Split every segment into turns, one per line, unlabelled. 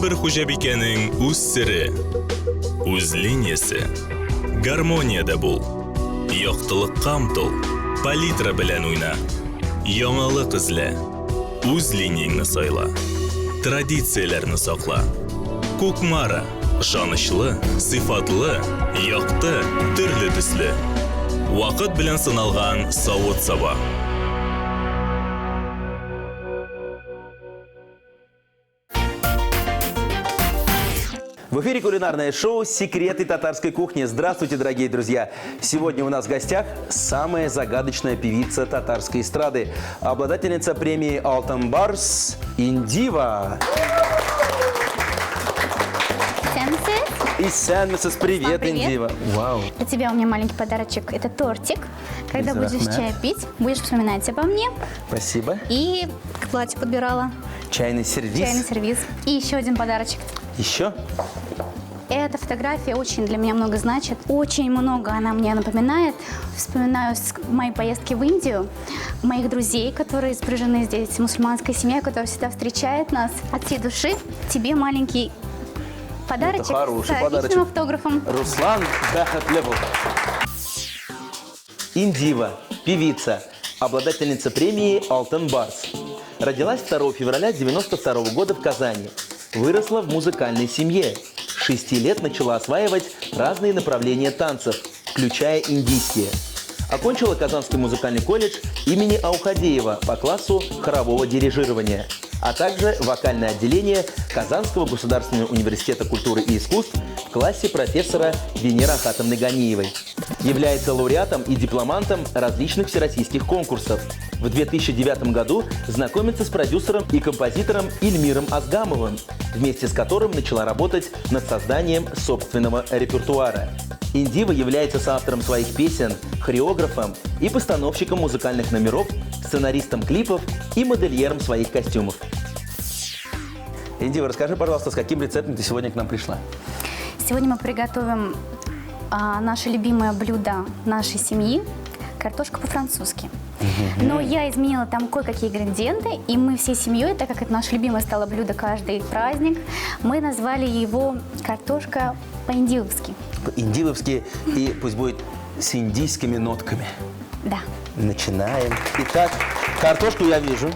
bir xo'jabikaning o'z siri, o'z liniyasi. Garmoniyada bo'l. Yoqtiliqqa umtul. Palitra bilan o'yna. Yangilik izla. O'z liniyangni sayla. Traditsiyalarni saqla. Ko'kmara, ishonchli, sifatli, yoqti, turli tusli. Vaqt bilan sinalgan sovut saba.
В эфире кулинарное шоу «Секреты татарской кухни». Здравствуйте, дорогие друзья! Сегодня у нас в гостях самая загадочная певица татарской эстрады, обладательница премии «Алтын Барс» Индива. Иссянмисис, привет, Индива. Вау.
Для тебя у меня маленький подарочек. Это тортик. Когда будешь чай пить, будешь вспоминать обо мне.
Спасибо.
И к платью подбирала.
Чайный сервиз.
Чайный сервиз. И еще один подарочек.
Еще?
Эта фотография очень для меня много значит. Очень много она мне напоминает. Вспоминаю мои поездки в Индию, моих друзей, которые спряжены здесь, мусульманская семья, которая всегда встречает нас. От всей души тебе маленький подарочек с личным автографом.
Руслан Дахатлеву. Индива, певица, обладательница премии «Алтын Барс». Родилась 2 февраля 1992 года в Казани. Выросла в музыкальной семье. С 6 лет начала осваивать разные направления танцев, включая индийские. Окончила Казанский музыкальный колледж имени Аухадеева по классу хорового дирижирования, а также вокальное отделение Казанского государственного университета культуры и искусств в классе профессора Венеры Ахатовны Ганиевой. Является лауреатом и дипломантом различных всероссийских конкурсов. В 2009 году знакомится с продюсером и композитором Ильмиром Азгамовым, вместе с которым начала работать над созданием собственного репертуара. Индива является соавтором своих песен, хореографом и постановщиком музыкальных номеров, сценаристом клипов и модельером своих костюмов. Индива, расскажи, пожалуйста, с каким рецептом ты сегодня к нам пришла?
Сегодня мы приготовим наше любимое блюдо нашей семьи – картошка по-французски. Но я изменила там кое-какие ингредиенты, и мы всей семьей, так как это наше любимое стало блюдо каждый праздник, мы назвали его картошка по-индивовски.
По-индивовски, и пусть будет с индийскими нотками.
Да.
Начинаем. Итак, картошку я вижу.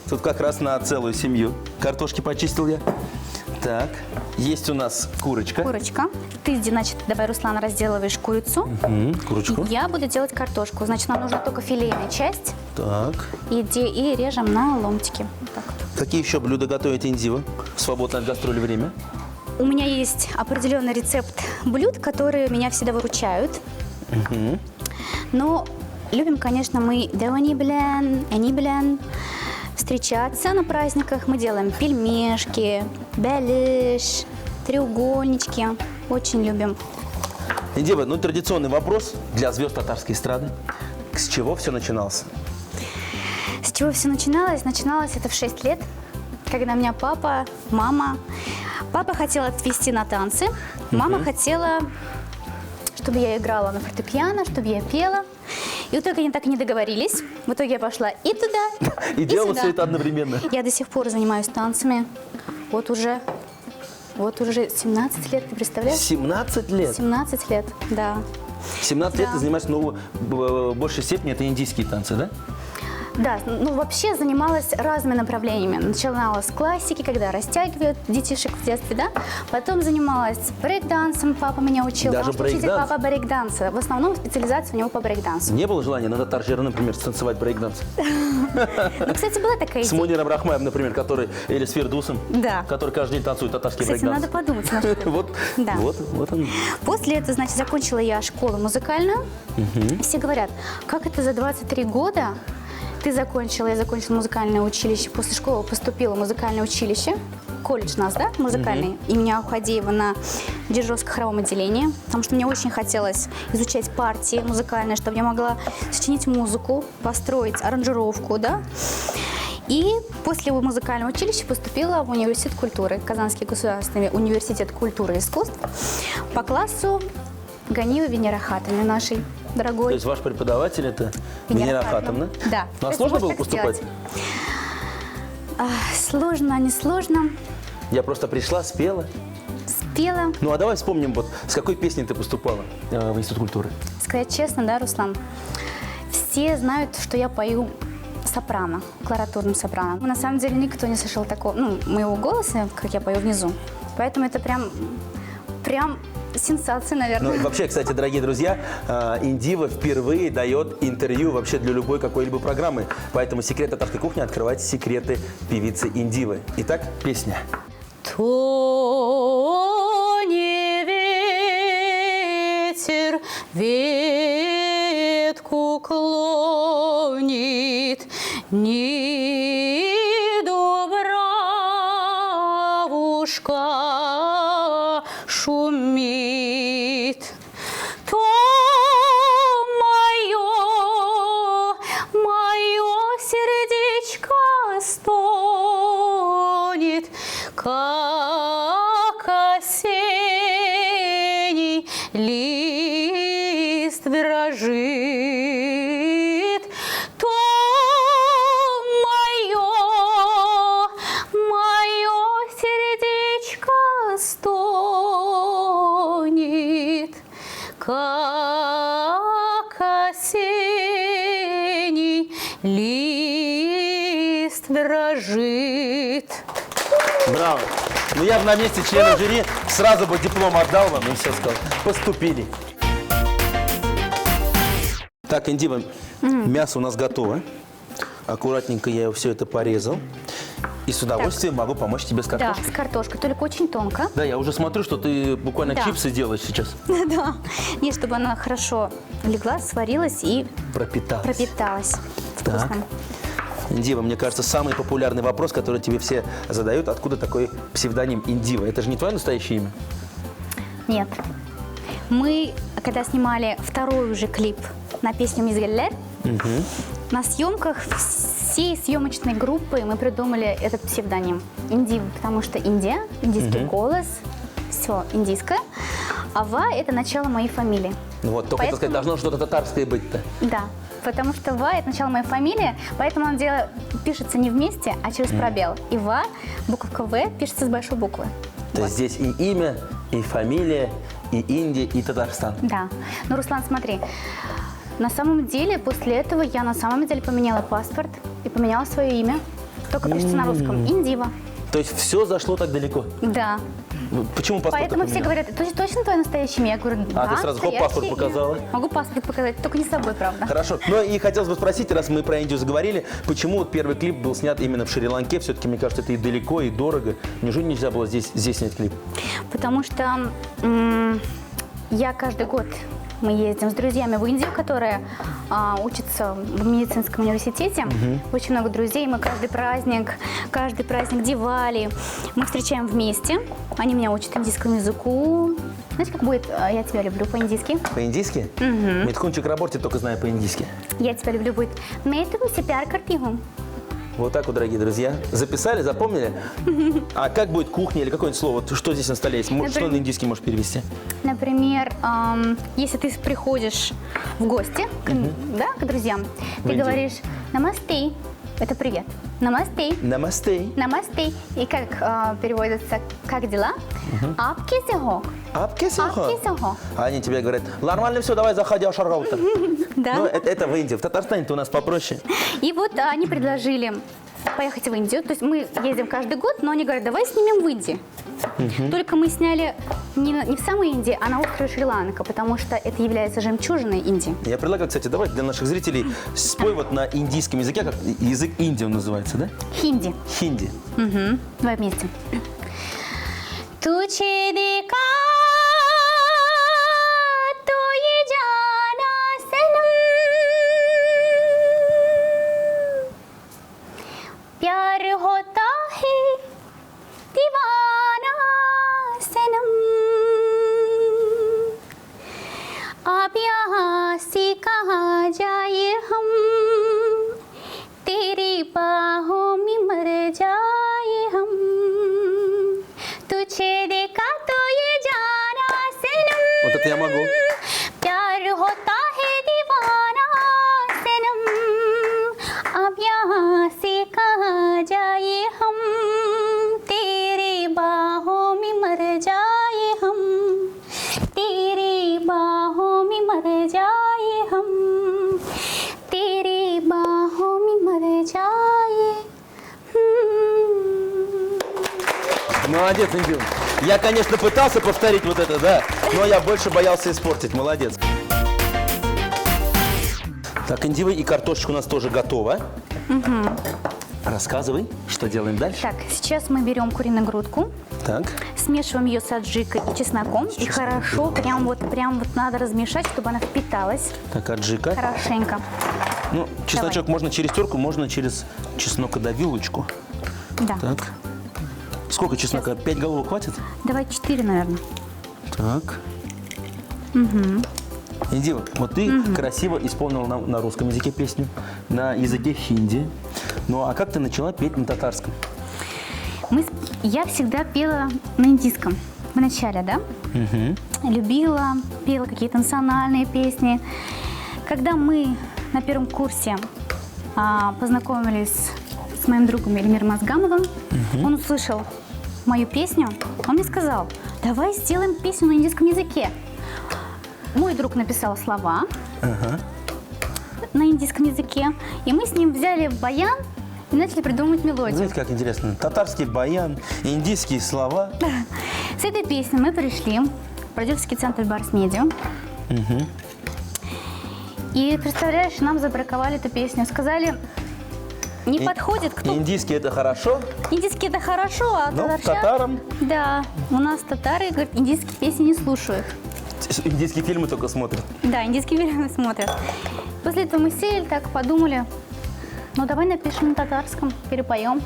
Тут как раз на целую семью. Картошки почистил я. Так, есть у нас курочка.
Курочка. Ты, значит, давай, Руслан, разделываешь курицу.
Курочку.
Я буду делать картошку. Значит, нам нужна только филейная часть.
Так.
И режем на ломтики. Вот так вот.
Какие еще блюда готовит Индива в свободное от гастроли время?
У меня есть определенный рецепт блюд, которые меня всегда выручают. Но любим, конечно, мы встречаться на праздниках. Мы делаем пельмешки, бәлеш, треугольнички. Очень любим.
Индива, ну традиционный вопрос для звезд татарской эстрады. С чего все начиналось?
С чего все начиналось? Начиналось это в 6 лет, когда меня папа, мама... Папа хотел отвезти на танцы, мама хотела, чтобы я играла на фортепиано, чтобы я пела. И в итоге они так и не договорились. В итоге я пошла и туда,
и делала все это одновременно.
Я до сих пор занимаюсь танцами. Вот уже 17 лет, ты представляешь?
17 лет?
17 лет, да.
17 лет ты занимаешься, ну, в большей степени это индийские танцы, да?
Да, ну вообще занималась разными направлениями. Начинала с классики, когда растягивают детишек в детстве, да. Потом занималась брейк-дансом, папа меня учил.
Даже
учитель папа брейк-данса. В основном специализация у него по брейк-дансу.
Не было желания на татар-жира, например, станцевать брейк-данс?
Ну, кстати, была такая идея.
С Муниром Рахмаевым, например, или с Фирдусом, который каждый день танцует татарский брейк-данс.
Кстати, надо подумать.
Вот он.
После этого, значит, закончила я школу музыкальную. Все говорят, как это за 23 года я закончила музыкальное училище, после школы поступила в музыкальное училище, колледж у нас, да, музыкальный, имени Аухадеева на дирижерско-хоровом отделении, потому что мне очень хотелось изучать партии музыкальные, чтобы я могла сочинить музыку, построить аранжировку, да. И после музыкального училища поступила в университет культуры, Казанский государственный университет культуры и искусств, по классу Ганиевой Венеры Ахатовны нашей дорогой.
То есть ваш преподаватель это Венера Ахатовна?
Да.
Ну, а сложно было поступать?
Сложно, не сложно.
Я просто пришла, спела.
Пела.
Ну а давай вспомним, вот с какой песней ты поступала в Институт культуры?
Сказать честно, да, Руслан, все знают, что я пою сопрано, кларатурным сопрано. На самом деле никто не слышал такого, моего голоса, как я пою внизу. Поэтому это прям сенсация, наверное.
Ну, вообще, кстати, дорогие друзья, Индива впервые дает интервью вообще для любой какой-либо программы. Поэтому секрет татарской кухни открывает секреты певицы Индивы. Итак, песня.
То не ветер ветку клонит, ни дубравушка шумит, то мое сердечко стонет, как осенний лист дрожит, то мое сердечко стонет, как осенний лист дрожит.
Браво! Ну я бы на месте члена жюри сразу бы диплом отдал вам и все сказал. Поступили. Так, Индива, мясо у нас готово. Аккуратненько я все это порезал. И с удовольствием могу помочь тебе с
Да,
картошкой.
с картошкой, только очень тонко.
Да, я уже смотрю, что ты буквально
Да.
чипсы делаешь сейчас.
Да. Нет, чтобы она хорошо легла, сварилась и пропиталась вкусным.
Индива, мне кажется, самый популярный вопрос, который тебе все задают, откуда такой псевдоним Индива? Это же не твое настоящее имя?
Нет. Мы, когда снимали второй уже клип на песню «Мизгеллер», на съемках всей съемочной группы мы придумали этот псевдоним Индива, потому что Индия, индийский голос, все индийское, а Ва – это начало моей фамилии.
Вот, только хотел сказать, должно что-то татарское быть-то.
Да, потому что Ва – это начало моей фамилии, поэтому он пишется не вместе, а через пробел. И Ва, буковка В, пишется с большой буквы.
То есть здесь и имя, и фамилия, и Индия, и Татарстан.
Да. Ну, Руслан, смотри, на самом деле после этого я на самом деле поменяла паспорт и поменяла свое имя. Только пишется на русском – Индива.
То есть все зашло так далеко?
Да.
Почему паспорт
Поэтому все
поменял?
говорят, точно твое настоящее имя? Я говорю, да,
ты сразу хоп, паспорт
настоящее
показала?
имя. Могу паспорт показать, только не с собой, правда.
Хорошо. Ну и хотелось бы спросить, раз мы про Индию заговорили, почему вот первый клип был снят именно в Шри-Ланке? Все-таки, мне кажется, это и далеко, и дорого. Неужели нельзя было здесь снять клип?
Потому что я каждый год, мы ездим с друзьями в Индию, которые учатся в медицинском университете. Очень много друзей. Мы каждый праздник Дивали мы встречаем вместе. Они меня учат индийскому языку. Знаете, как будет «Я тебя люблю» по-индийски?
По-индийски? Митхунчик работе только знаю по-индийски.
«Я тебя люблю» будет «मैं तुमसे प्यार करती हूँ».
Вот так вот, дорогие друзья. Записали, запомнили? А как будет кухня или какое-нибудь слово? Вот что здесь на столе есть? Что на индийский можешь перевести?
Например, если ты приходишь в гости к друзьям, ты
Индию.
говоришь «намасте». Это привет. Намасте.
Намасте.
Намасте. И как переводится «как дела?» «Апки сехо».
Апки сехо?
Апки сехо.
А они тебе говорят, нормально все, давай заходи, ашаргаутер.
Да.
Ну, это в Индии. В Татарстане-то у нас попроще.
И вот они предложили поехать в Индию. То есть мы ездим каждый год, но они говорят, давай снимем в Индии. Только мы сняли не в самой Индии, а на острове Шри-Ланка, потому что это является жемчужиной Индии.
Я предлагаю, кстати, давай для наших зрителей спой вот на индийском языке, как язык Индии он называется, да?
Хинди.
Хинди.
Давай вместе. Тучи дика, то ये जाना सनम, प्यार होता है दीवाना सनम, अब यहाँ से कहाँ जाए हम, तेरी बाहों में मर जाए हम, तुझे देखा तो ये जाना सनम,
Вот это я могу.
प्यार होता है दीवाना सनम, अब यहाँ से कहाँ जाए हम, तेरे
Молодец, Индива. Я, конечно, пытался повторить вот это, да, но я больше боялся испортить. Молодец. Так, Индива, и картошечка у нас тоже готова. Рассказывай, что делаем дальше.
Так, сейчас мы берем куриную грудку,
Так.
смешиваем ее с аджикой и чесноком. И хорошо, прям вот надо размешать, чтобы она впиталась
Так, аджика.
хорошенько.
Ну, чесночок можно через терку, можно через чеснокодавилочку.
Да.
Так. Сколько чеснока? 5 головок хватит?
Давай 4, наверное.
Так. Индива, вот ты красиво исполнила на русском языке песню, на языке хинди. Ну, а как ты начала петь на татарском?
Я всегда пела на индийском в начале, да? Любила, пела какие-то национальные песни. Когда мы на первом курсе познакомились с моим другом Эльмиром Мазгамовым, он услышал мою песню, он мне сказал: давай сделаем песню на индийском языке. Мой друг написал слова на индийском языке, и мы с ним взяли баян и начали придумывать мелодию.
Знаете, как интересно? Татарский баян, индийские слова.
С этой песней мы пришли в продюсерский центр Барс Медиа. И, представляешь, нам забраковали эту песню. Сказали, не подходит, кто...
Индийский это хорошо,
Индийский это хорошо, а
но
татарча...
татарам
Да, у нас татары, говорят, индийские песни не слушают.
индийские фильмы только смотрят.
Да, индийские фильмы смотрят. После этого мы сели, так подумали, ну давай напишем на татарском, перепоем.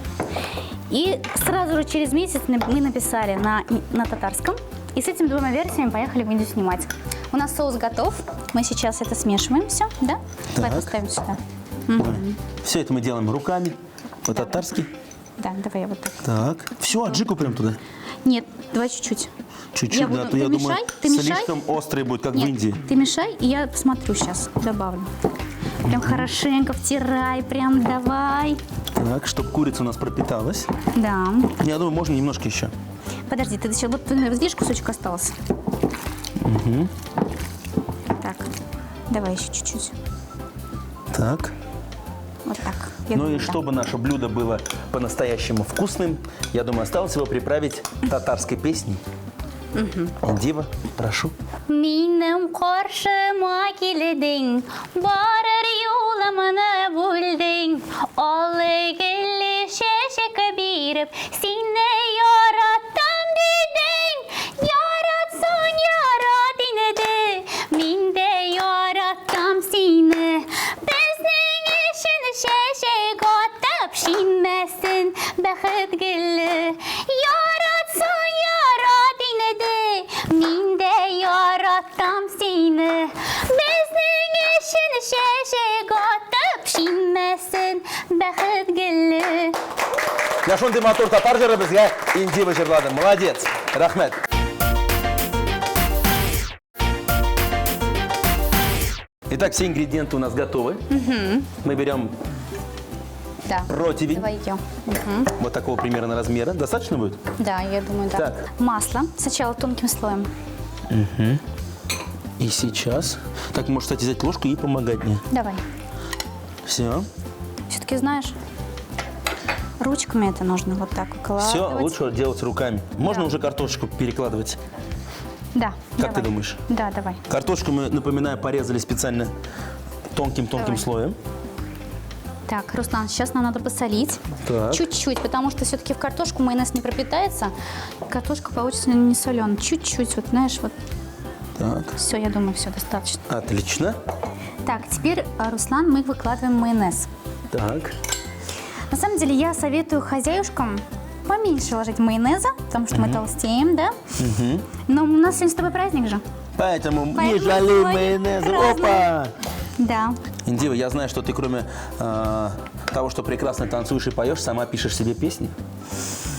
И сразу же через месяц мы написали на татарском. И с этими двумя версиями поехали в Индию снимать. У нас соус готов. Мы сейчас это смешиваем все, да? Давай поставим сюда.
Все это мы делаем руками, по-татарски.
Да, давай я вот так.
Так, все, аджику прям туда.
Нет, давай чуть-чуть.
Чуть-чуть,
Я
да,
буду-
то я
ты
думаю,
мешай, ты мешай.
слишком острый будет, как в
Нет,
Индии.
ты мешай, и я посмотрю сейчас, добавлю. Прям хорошенько втирай, прям давай.
Так, чтобы курица у нас пропиталась.
Да.
Я думаю, можно немножко еще.
Подожди, ты еще, вот видишь, кусочек остался? Так, давай еще чуть-чуть.
Так.
Вот так. Я
Ну
думаю,
и
да.
чтобы наше блюдо было по-настоящему вкусным, я думаю, осталось его приправить татарской песней. Индива, прошу.
Минем каршыма килдең, барыр юлымны бүлдең, аллы гөлле чәчәк биреп, сине яраттым дидең, яратсаң ярат инде, мин дә яраттым сине, безнең өчен чәчәк атып шинмәсен бәхет гөле, яратсаң ярат инде, мин дә яраттым сине, безнең өчен чәчәк атып шинмәсен бәхет гөле.
Я шундай мотор татар жыры бізге Индива жырлады. Молодец. Рахмет. Итак, все ингредиенты у нас готовы. Мы берем
Да.
противень.
Давай ее.
Вот такого примерно размера. Достаточно будет?
Да, я думаю, да.
Так.
Масло сначала тонким слоем.
И сейчас. Так, можешь, кстати, взять ложку и помогать мне.
Давай.
Все.
Все-таки знаешь, ручками это нужно вот так укладывать.
Все лучше делать руками. Можно
Да.
уже картошечку перекладывать?
Да.
Как ты
давай.
думаешь?
Да, давай.
Картошку мы, напоминаю, порезали специально тонким-тонким
Давай.
слоем.
Так, Руслан, сейчас нам надо посолить.
Так.
Чуть-чуть, потому что все-таки в картошку майонез не пропитается. Картошка получится не соленая. Чуть-чуть, вот знаешь, вот.
Так.
Все, я думаю, все достаточно.
Отлично.
Так, теперь, Руслан, мы выкладываем майонез.
Так.
На самом деле, я советую хозяюшкам поменьше ложить майонеза, потому что мы толстеем, да? Но у нас сегодня с тобой праздник же.
Поэтому не
Поэтому
жалей
сегодня
майонез.
празднуем.
Опа!
Да.
Индива, я знаю, что ты кроме того, что прекрасно танцуешь и поешь, сама пишешь себе песни.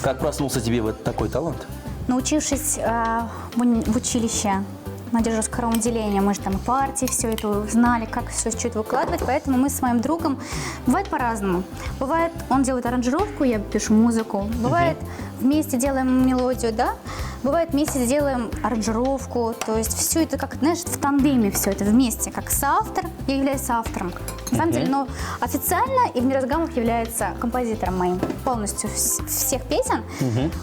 Как проснулся тебе вот такой талант?
Научившись в училище молодежи-скорого отделения, мы же там партии, все это знали, как все чуть выкладывать, поэтому мы с моим другом, бывает по-разному. Бывает, он делает аранжировку, я пишу музыку, бывает, вместе делаем мелодию, да, Бывает, вместе сделаем аранжировку, то есть все это как, знаешь, в тандеме все это вместе, как соавтор, я являюсь соавтором. На самом деле, но официально Ильмир Разгамов является композитором моим полностью всех песен,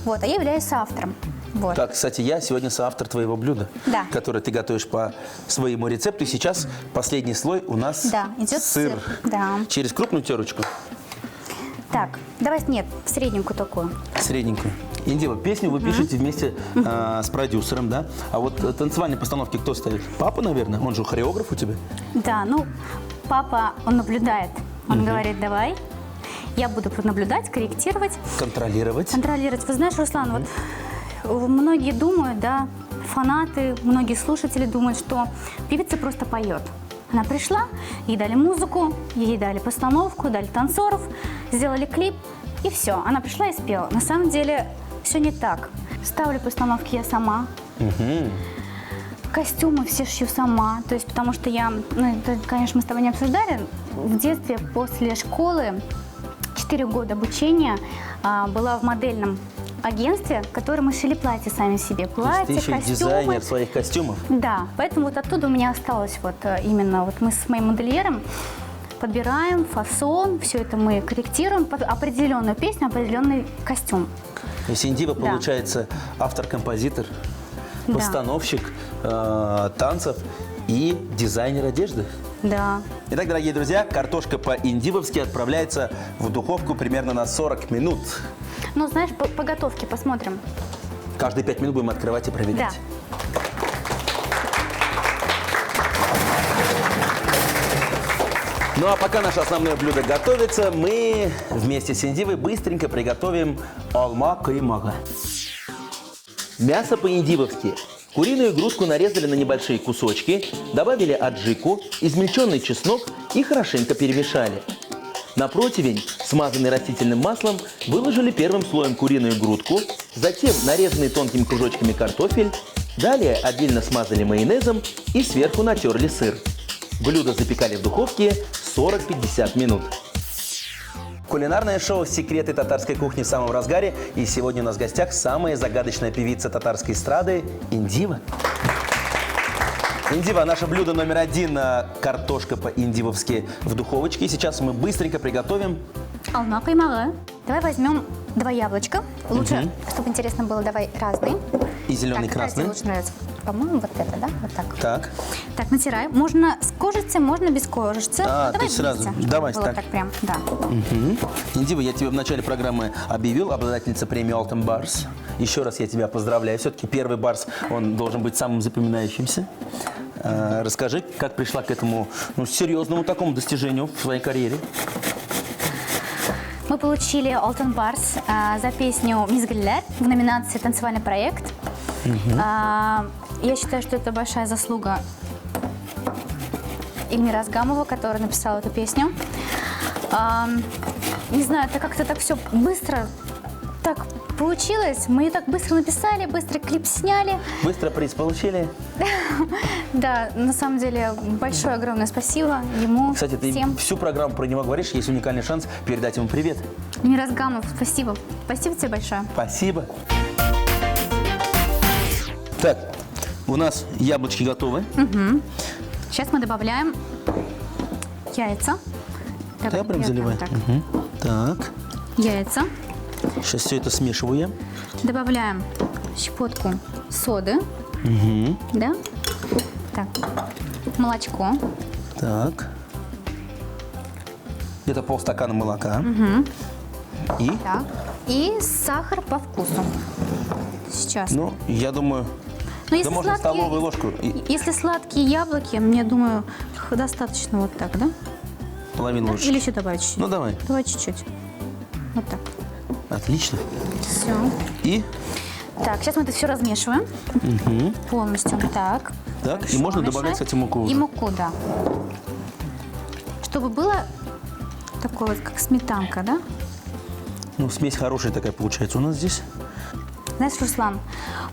вот, а я являюсь соавтором. Вот.
Так, кстати, я сегодня соавтор твоего блюда,
Да.
которое ты готовишь по своему рецепту. И сейчас последний слой у нас
Да, идет сыр. Да.
Через крупную терочку,
Так, давай, нет, средненькую такую.
средненькую. Индива, песню вы пишете вместе с продюсером, да? А вот танцевальные постановки кто ставит? Папа, наверное? Он же хореограф у тебя.
Да, ну, папа, он наблюдает. Он говорит, давай, я буду наблюдать, корректировать,
Контролировать.
контролировать. Вы знаешь, Руслан, вот многие думают, да, фанаты, многие слушатели думают, что певица просто поет. Она пришла, ей дали музыку, ей дали постановку, дали танцоров, сделали клип, и все. Она пришла и спела. На самом деле все не так. Ставлю постановки я сама. Костюмы все шью сама. То есть, потому что я, ну, это, конечно, мы с тобой не обсуждали, в детстве после школы 4 года обучения была в модельном агентстве, в котором мы шили платья сами себе. Платья,
То есть ты еще и
костюмы.
дизайнер своих костюмов.
Да, поэтому вот оттуда у меня осталось вот именно вот мы с моим модельером подбираем фасон, все это мы корректируем под определенную песню, определенный костюм.
То есть Индива,
Да.
получается, автор-композитор,
Да.
постановщик танцев и дизайнер одежды.
Да.
Итак, дорогие друзья, картошка по-индивовски отправляется в духовку примерно на 40 минут.
Ну, знаешь, по готовке посмотрим.
Каждые 5 минут будем открывать и
Да.
проверять. Ну а пока наше основное блюдо готовится, мы вместе с Индивой быстренько приготовим алма каймага. Мясо по-индивовски. Куриную грудку нарезали на небольшие кусочки, добавили аджику, измельченный чеснок и хорошенько перемешали. На противень, смазанный растительным маслом, выложили первым слоем куриную грудку, затем нарезанный тонкими кружочками картофель, далее отдельно смазали майонезом и сверху натерли сыр. Блюдо запекали в духовке 40-50 минут. Кулинарное шоу «Секреты татарской кухни» в самом разгаре. И сегодня у нас в гостях самая загадочная певица татарской эстрады Индива. Индива, наше блюдо номер 1 – картошка по-индивовски в духовочке. Сейчас мы быстренько приготовим.
Алма каймага. Давай возьмем 2 яблочка. Лучше, чтобы интересно было, давай разные.
И зеленый,
Так, какая
красный.
тебе лучше нравится? По-моему, вот это, да? Вот так.
Так.
Так, натирай. Можно с кожицей, можно без кожицы.
А,
Давай
ты сразу.
вместе,
Давай
чтобы было
так.
так прям, да.
Индива, я тебя в начале программы объявил, обладательница премии «Алтын Барс». Еще раз я тебя поздравляю. Все-таки первый барс, он должен быть самым запоминающимся. Расскажи, как пришла к этому серьезному такому достижению в своей карьере?
Мы получили «Алтын Барс» за песню «Мизгиллер» в номинации «Танцевальный проект». Я считаю, что это большая заслуга Ильмира Разгамова, который написал эту песню. Не знаю, это как-то так все быстро так получилось. Мы ее так быстро написали, быстро клип сняли.
Быстро приз получили.
Да, на самом деле большое огромное спасибо ему,
Кстати, ты
всем.
всю программу про него говоришь, есть уникальный шанс передать ему привет.
Ильмир Разгамов, спасибо. Спасибо тебе большое.
Спасибо. Так, у нас яблочки готовы.
Сейчас мы добавляем яйца.
Я прям заливаю.
Так.
Так,
Яйца.
сейчас все это смешиваю.
Добавляем щепотку соды. Да? Так. Молочко.
Так. Где-то полстакана молока. И,
Так. И сахар по вкусу. Сейчас.
ну, я думаю,
Но
да можно столовую ложку и
Если сладкие яблоки, мне думаю, достаточно вот так, да?
половину ложки.
Или еще добавить чуть-чуть?
Ну, давай.
Давай чуть-чуть. Вот так.
Отлично.
Все.
И,
Так, сейчас мы это все размешиваем. Полностью. Так.
так, и
Хорошо,
можно
мешай.
добавлять, кстати, муку
И
уже.
муку, да. Чтобы было такое вот, как сметанка, да?
Ну, смесь хорошая такая получается у нас здесь.
Знаешь, Руслан,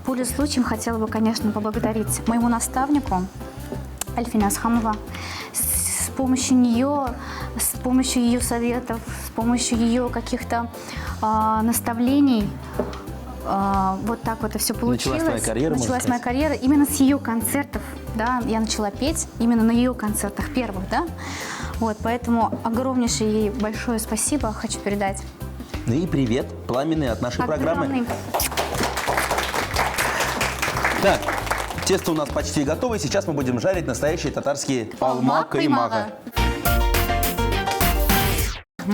пользуясь случаем, хотела бы, конечно, поблагодарить моему наставнику Альфина Асхамова. С помощью нее, с помощью ее советов, с помощью ее каких-то наставлений вот так вот все получилось.
Началась твоя карьера, можно
Началась моя
сказать?
карьера именно с ее концертов, да, я начала петь именно на ее концертах первых, да, вот, поэтому огромнейшее ей большое спасибо хочу передать.
Ну и привет, пламенный от нашей программы.
Огромный.
Так, тесто у нас почти готово, и сейчас мы будем жарить настоящие татарские алма каймага.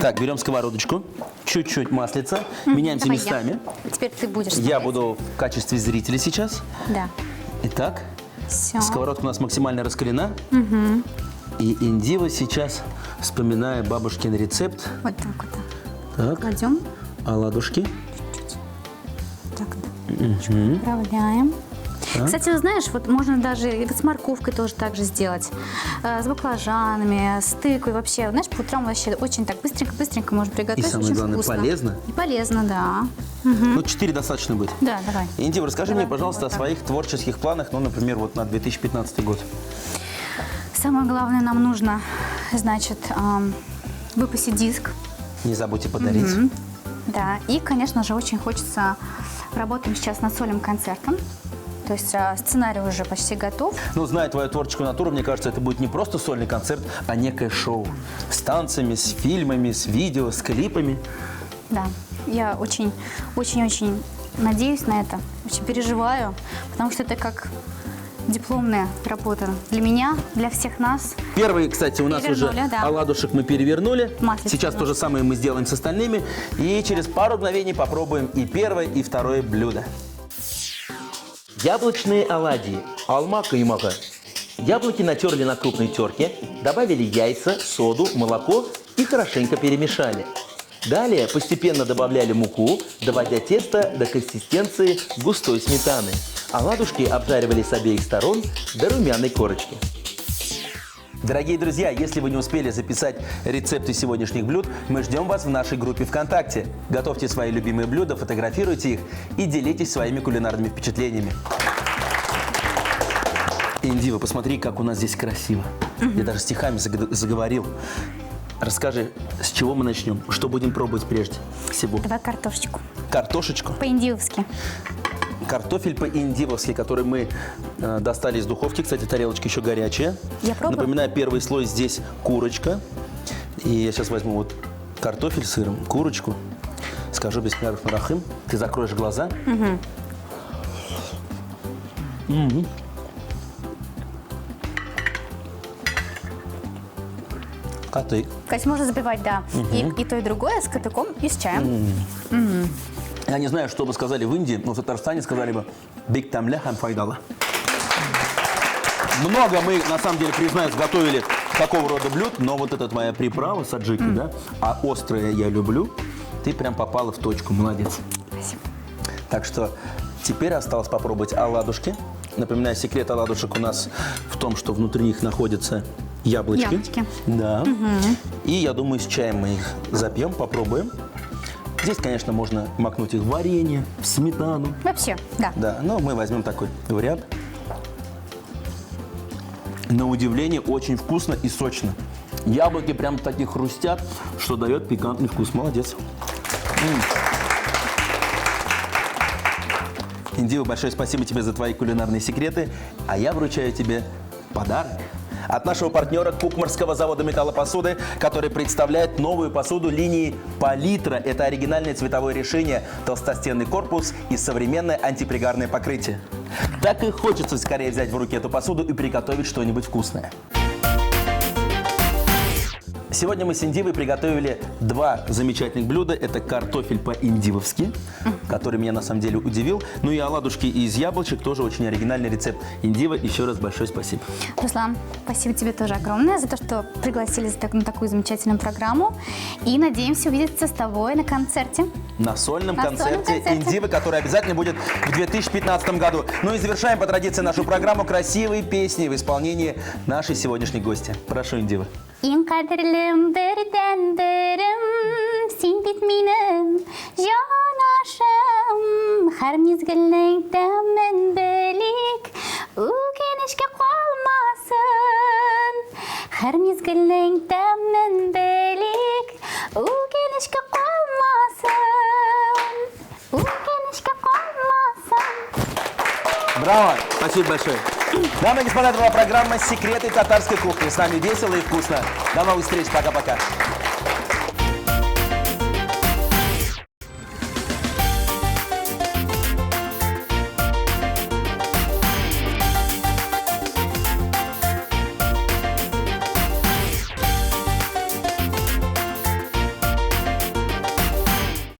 Так, берем сковородочку, чуть-чуть маслица, меняемся
Давай
местами.
я. Теперь ты будешь
Я
смотреть.
буду в качестве зрителя сейчас.
Да.
Итак,
Все.
сковородка у нас максимально раскалена. И Индива сейчас, вспоминая бабушкин рецепт,
Вот так вот.
так,
Кладем.
оладушки.
Так, да. Управляем. Кстати, знаешь, вот можно даже и с морковкой тоже так же сделать. С баклажанами, с тыквой вообще. Знаешь, по утрам вообще очень так быстренько можно
И
приготовить.
самое
очень
главное,
вкусно.
полезно.
И полезно, да.
Ну, 4 достаточно будет.
Да, давай.
Индива, расскажи
Давай,
мне, пожалуйста,
вот
о
так.
своих творческих планах, ну, например, вот на 2015 год.
Самое главное, нам нужно, значит, выпустить диск.
Не забудьте подарить.
Да, и, конечно же, очень хочется... Работаем сейчас над сольным концертом. То есть сценарий уже почти готов.
Ну, зная твою творческую натуру, мне кажется, это будет не просто сольный концерт, а некое шоу. С танцами, с фильмами, с видео, с клипами.
Да, я очень надеюсь на это, очень переживаю, потому что это как дипломная работа для меня, для всех нас.
Первый, кстати, у нас уже
Перевернули, да.
оладушек мы перевернули.
Маслица,
Сейчас
да.
то же самое мы сделаем с остальными. И через пару мгновений попробуем и первое, и второе блюдо. Яблочные оладьи. Алма каймага. Яблоки натерли на крупной терке, добавили яйца, соду, молоко и хорошенько перемешали. Далее постепенно добавляли муку, доводя тесто до консистенции густой сметаны. Оладушки обжаривали с обеих сторон до румяной корочки. Дорогие друзья, если вы не успели записать рецепты сегодняшних блюд, мы ждем вас в нашей группе ВКонтакте. Готовьте свои любимые блюда, фотографируйте их и делитесь своими кулинарными впечатлениями. Индива, посмотри, как у нас здесь красиво. Я даже стихами заговорил. Расскажи, с чего мы начнем? Что будем пробовать прежде всего?
Давай картошечку.
Картошечку.
По-индиевски.
Картофель по-индивовски, который мы достали из духовки. Кстати, тарелочка еще горячая.
Я пробую.
Напоминаю, первый слой здесь курочка. И я сейчас возьму вот картофель с сыром, курочку. Скажу бисмиллахир-рахманир-рахим. Ты закроешь глаза. А ты?
То есть можно запивать, да, и то, и другое с кипятком и с чаем.
Я не знаю, что бы сказали в Индии, но в Татарстане сказали бы «биг тамля хам файдала». Много мы, на самом деле, признаюсь, готовили такого рода блюд, но вот эта моя приправа саджики, да, а острое я люблю, ты прям попала в точку, молодец.
Спасибо.
Так что теперь осталось попробовать оладушки. Напоминаю, секрет оладушек у нас в том, что внутри них находятся яблочки.
Яблочки.
Да. И я думаю, с чаем мы их запьем, попробуем. Здесь, конечно, можно макнуть их в варенье, в сметану.
Вообще, да.
Да, но мы возьмем такой вариант. На удивление, очень вкусно и сочно. Яблоки прям такие хрустят, что дает пикантный вкус. Молодец. Индива, большое спасибо тебе за твои кулинарные секреты, а я вручаю тебе подарок. От нашего партнера Кукмарского завода металлопосуды, который представляет новую посуду линии «Палитра». Это оригинальное цветовое решение, толстостенный корпус и современное антипригарное покрытие. Так и хочется скорее взять в руки эту посуду и приготовить что-нибудь вкусное. Сегодня мы с Индивой приготовили два замечательных блюда. Это картофель по-индивовски, который меня на самом деле удивил. Ну и оладушки из яблочек, тоже очень оригинальный рецепт. Индива, еще раз большое спасибо.
Руслан, спасибо тебе тоже огромное за то, что пригласили на такую замечательную программу. И надеемся увидеться с тобой на концерте.
На сольном
На сольном
концерте
концерте.
Индивы, который обязательно будет в 2015 году. Ну и завершаем по традиции нашу программу красивой песней в исполнении нашей сегодняшней гости. Прошу, Индива.
Ең қадірлім бірден бірім, сен бит менің жанашым. Әр мезгілдің дәмін білек, өкінішке қалмасын. Әр мезгілдің дәмін білек, өкінішке қалмасын. Өкінішке қалмасын.
Браво! Спасибо большое. Дамы и господа, это была программа «Секреты татарской кухни». С нами весело и вкусно. До новых встреч. Пока-пока.